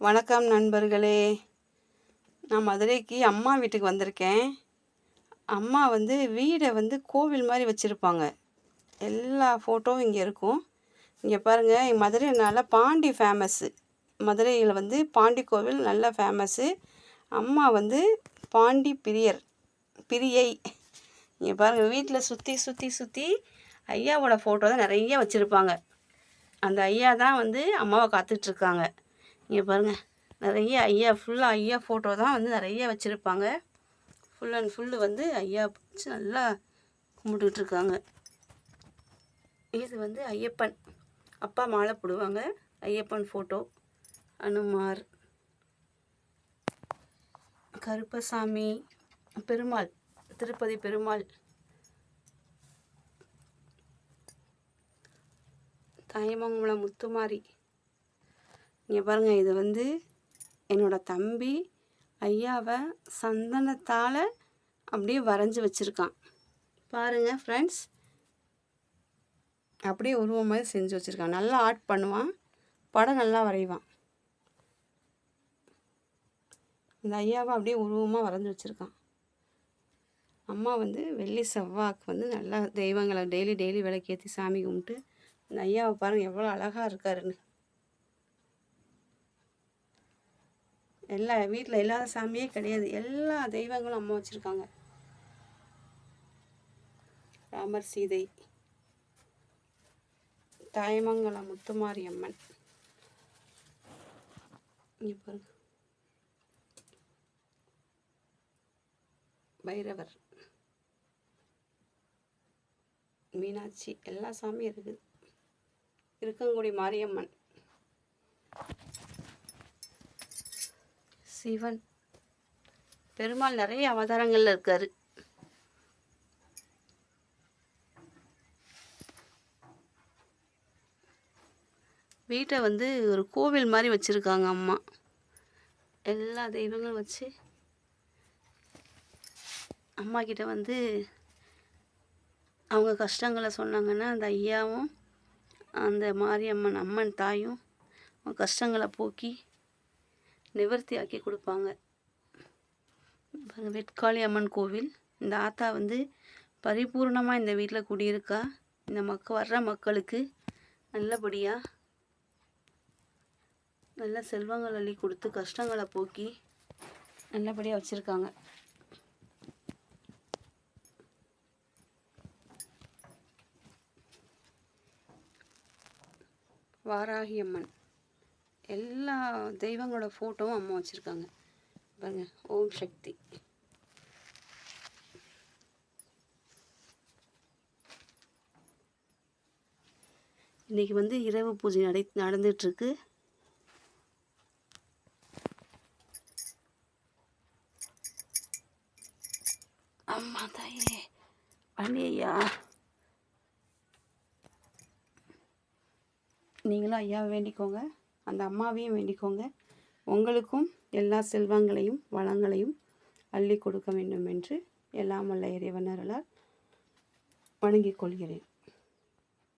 வணக்கம் நண்பர்களே. நான் மதுரைக்கு அம்மா வீட்டுக்கு வந்திருக்கேன். அம்மா வீடை கோவில் மாதிரி வச்சுருப்பாங்க. எல்லா ஃபோட்டோவும் இங்கே இருக்கும். இங்கே பாருங்கள், மதுரைனால பாண்டி ஃபேமஸ்ஸு. மதுரையில் பாண்டி கோவில் நல்ல ஃபேமஸ்ஸு. அம்மா பாண்டி பிரியை. இங்கே பாருங்கள், வீட்டில் சுற்றி சுற்றி சுற்றி ஐயாவோட ஃபோட்டோ தான் நிறைய வச்சுருப்பாங்க. அந்த ஐயா தான் அம்மாவை காத்துட்ருக்காங்க. இங்கே பாருங்கள், நிறைய ஐயா ஃபுல்லாக ஐயா ஃபோட்டோ தான் நிறைய வச்சுருப்பாங்க. ஃபுல் அண்ட் ஃபுல்லு ஐயா வச்சு நல்லா கும்பிட்டுக்கிட்டு இருக்காங்க. இது ஐயப்பன், அப்பா மாலை போடுவாங்க. ஐயப்பன் ஃபோட்டோ, அனுமார், கருப்பசாமி, பெருமாள், திருப்பதி பெருமாள், தாயமங்கலம் முத்துமாரி. இங்கே பாருங்கள், இது என்னோடய தம்பி ஐயாவை சந்தனத்தால் அப்படியே வரைஞ்சி வச்சுருக்கான். பாருங்கள் ஃப்ரெண்ட்ஸ், அப்படியே உருவம் மாதிரி செஞ்சு வச்சுருக்கான். நல்லா ஆர்ட் பண்ணுவான், படம் நல்லா வரைவான். இந்த ஐயாவை அப்படியே உருவமாக வரைஞ்சி வச்சுருக்கான். அம்மா வெள்ளி செவ்வாய்க்கு நல்லா தெய்வங்களை டெய்லி விளக்கேற்றி சாமி கும்பிட்டு, இந்த ஐயாவை பாருங்கள் எவ்வளோ அழகாக இருக்காருன்னு. எல்லா வீட்டில் இல்லாத சாமியே கிடையாது, எல்லா தெய்வங்களும் அம்மா வச்சுருக்காங்க. ராமர், சீதை, தாயமங்கலம் முத்துமாரி அம்மன். இங்கே பாருங்க, பைரவர், மீனாட்சி, எல்லா சாமியும் இருக்குது. இருக்கங்குடி மாரியம்மன், சிவன், பெருமாள் நிறைய அவதாரங்கள்ல இருக்காரு. வீட்டை ஒரு கோவில் மாதிரி வச்சுருக்காங்க அம்மா. எல்லா தெய்வங்களும் வச்சு அம்மா கிட்ட அவங்க கஷ்டங்களை சொன்னாங்கன்னா அந்த ஐயாவும் அந்த மாரியம்மன் அம்மன் தாயும் அவங்க கஷ்டங்களை போக்கி நிவர்த்தி ஆக்கி கொடுப்பாங்க. வெட்காளி அம்மன் கோவில். இந்த ஆத்தா பரிபூர்ணமாக இந்த வீட்டில் குடியிருக்கா. இந்த வர்ற மக்களுக்கு நல்லபடியாக நல்ல செல்வங்கள் அள்ளி கொடுத்து கஷ்டங்களை போக்கி நல்லபடியாக வச்சுருக்காங்க. வாராகி அம்மன், எல்லா தெய்வங்களோட ஃபோட்டோவும் அம்மா வச்சுருக்காங்க. பாருங்க, ஓம் சக்தி. இன்றைக்கி இரவு பூஜை நடந்துகிட்ருக்கு. அம்மா தாயே பழனி ஐயா, நீங்களும் ஐயாவை வேண்டிக்கோங்க, அந்த அம்மாவையும் வேண்டிக்கோங்க. உங்களுக்கும் எல்லா செல்வங்களையும் வளங்களையும் அள்ளி கொடுக்க வேண்டும் என்று எல்லாம் வல்ல இறைவனர்களால் வணங்கிக் கொள்கிறேன்.